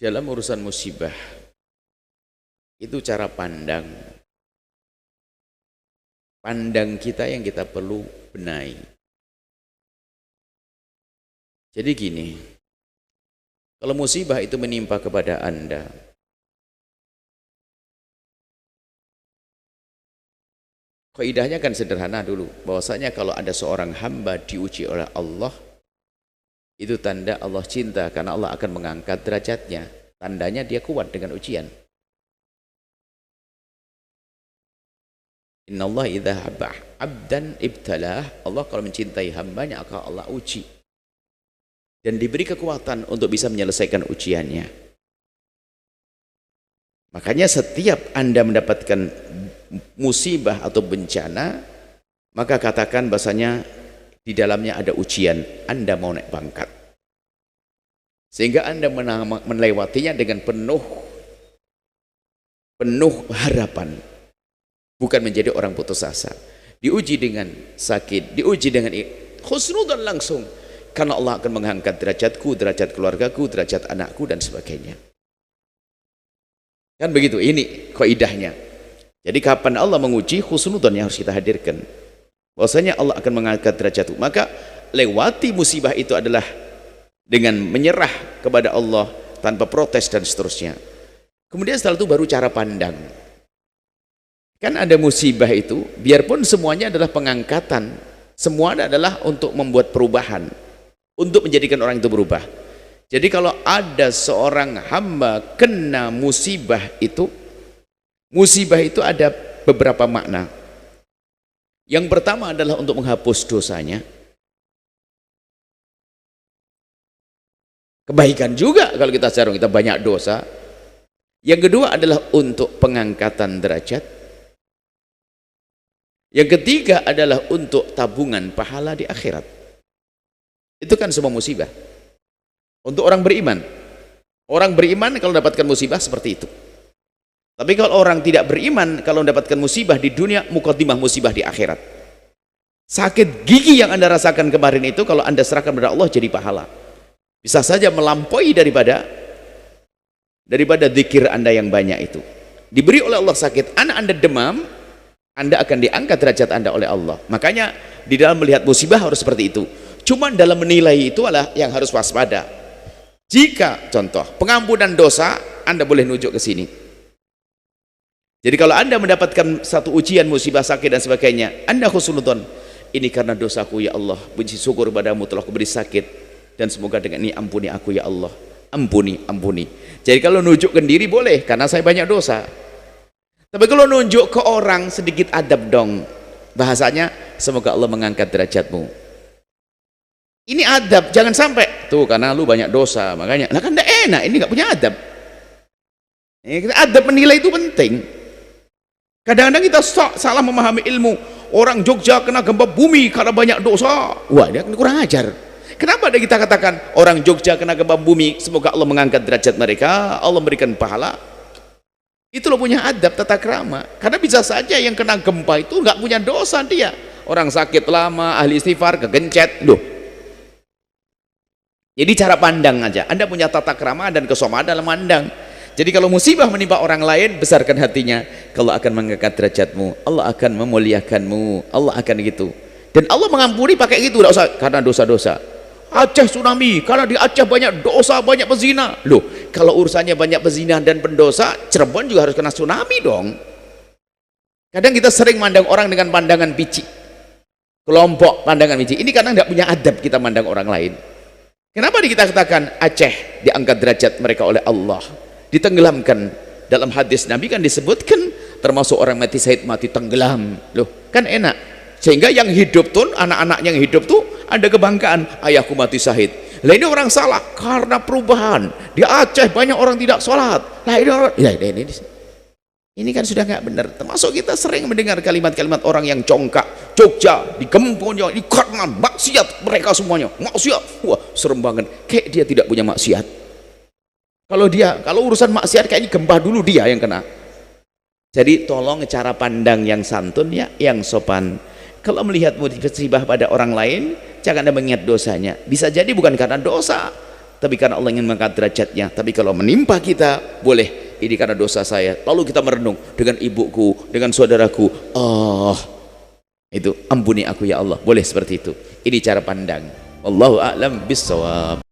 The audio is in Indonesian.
Dalam urusan musibah itu cara pandang kita yang kita perlu benahi. Jadi gini, kalau musibah itu menimpa kepada Anda, kaidahnya kan sederhana dulu, bahwasanya kalau ada seorang hamba diuji oleh Allah, itu tanda Allah cinta, karena Allah akan mengangkat derajatnya. Tandanya dia kuat dengan ujian. Innallah idza habba abdan ibtalah. Allah kalau mencintai hambanya akan Allah uji dan diberi kekuatan untuk bisa menyelesaikan ujiannya. Makanya setiap Anda mendapatkan musibah atau bencana, maka katakan bahasanya di dalamnya ada ujian. Anda mau naik pangkat, sehingga Anda melewatinya dengan penuh harapan, bukan menjadi orang putus asa. Diuji dengan sakit, diuji dengan husnudzon langsung, karena Allah akan mengangkat derajatku, derajat keluargaku, derajat anakku, dan sebagainya. Kan begitu, ini kaidahnya. Jadi kapan Allah menguji, husnudzon yang harus kita hadirkan, bahwasanya Allah akan mengangkat derajatku. Maka lewati musibah itu adalah dengan menyerah kepada Allah tanpa protes dan seterusnya. Kemudian setelah itu baru cara pandang. Kan ada musibah itu, biarpun semuanya adalah pengangkatan, semua adalah untuk membuat perubahan, untuk menjadikan orang itu berubah. Jadi kalau ada seorang hamba kena musibah itu ada beberapa makna. Yang pertama adalah untuk menghapus dosanya. Kebaikan juga kalau kita sekarang kita banyak dosa. Yang kedua adalah untuk pengangkatan derajat. Yang ketiga adalah untuk tabungan pahala di akhirat. Itu kan semua musibah. Untuk orang beriman. Orang beriman kalau mendapatkan musibah seperti itu. Tapi kalau orang tidak beriman, kalau mendapatkan musibah di dunia, muqaddimah musibah di akhirat. Sakit gigi yang Anda rasakan kemarin itu, kalau Anda serahkan kepada Allah jadi pahala. Bisa saja melampaui daripada zikir Anda yang banyak itu. Diberi oleh Allah sakit, anak Anda demam, Anda akan diangkat derajat Anda oleh Allah. Makanya di dalam melihat musibah harus seperti itu. Cuma dalam menilai itu adalah yang harus waspada. Jika contoh pengampunan dosa, Anda boleh nunjuk ke sini. Jadi kalau Anda mendapatkan satu ujian, musibah, sakit dan sebagainya, Anda husnudzon, ini karena dosaku ya Allah, puji syukur padamu telah kuberi sakit, dan semoga dengan ini ampuni aku ya Allah, ampuni. Jadi kalau nunjukkan diri boleh, karena saya banyak dosa. Tapi kalau nunjuk ke orang, sedikit adab dong, bahasanya semoga Allah mengangkat derajatmu. Ini adab, jangan sampai tuh karena lu banyak dosa makanya, nah kan tidak enak, ini nggak punya adab. Adab menilai itu penting. Kadang-kadang kita salah memahami ilmu. Orang Jogja kena gempa bumi karena banyak dosa. Wah, dia kurang ajar. Kenapa ada kita katakan orang Jogja kena gempa bumi, semoga Allah mengangkat derajat mereka, Allah memberikan pahala. Itu loh punya adab, tata krama. Karena bisa saja yang kena gempa itu nggak punya dosa dia. Orang sakit lama, ahli istighfar, kegencet. Loh. Jadi cara pandang aja. Anda punya tata krama dan kesomaan dalam mandang. Jadi kalau musibah menimpa orang lain, besarkan hatinya. Allah akan mengangkat derajatmu, Allah akan memuliakanmu, Allah akan gitu. Dan Allah mengampuni pakai gitu, tidak usah karena dosa-dosa. Aceh tsunami, karena di Aceh banyak dosa, banyak pezina. Loh, kalau urusannya banyak pezina dan pendosa, Cirebon juga harus kena tsunami dong. Kadang kita sering mandang orang dengan pandangan biji, kelompok pandangan biji. Ini karena tidak punya adab kita mandang orang lain. Kenapa kita katakan Aceh diangkat derajat mereka oleh Allah, ditenggelamkan? Dalam hadis Nabi kan disebutkan termasuk orang mati syahid mati tenggelam. Loh, kan enak. Sehingga yang hidup tuh, anak-anak yang hidup tuh ada kebanggaan, ayahku mati syahid. Lah ini orang salah karena perubahan. Di Aceh banyak orang tidak sholat. Lah ini orang, ini kan sudah nggak benar. Termasuk kita sering mendengar kalimat-kalimat orang yang congkak. Jogja digempurnya ini karena maksiat mereka semuanya. Maksiat. Wah, serem banget. Kayak dia tidak punya maksiat. Kalau urusan maksiat kayaknya gempa dulu dia yang kena. Jadi tolong cara pandang yang santun ya, yang sopan. Kalau melihat musibah pada orang lain, jangan Anda mengingat dosanya. Bisa jadi bukan karena dosa, tapi karena Allah ingin mengangkat derajatnya. Tapi kalau menimpa kita, boleh ini karena dosa saya, lalu kita merenung dengan ibuku, dengan saudaraku, itu ampuni aku ya Allah, boleh seperti itu. Ini cara pandang. Wallahu a'lam bissawab.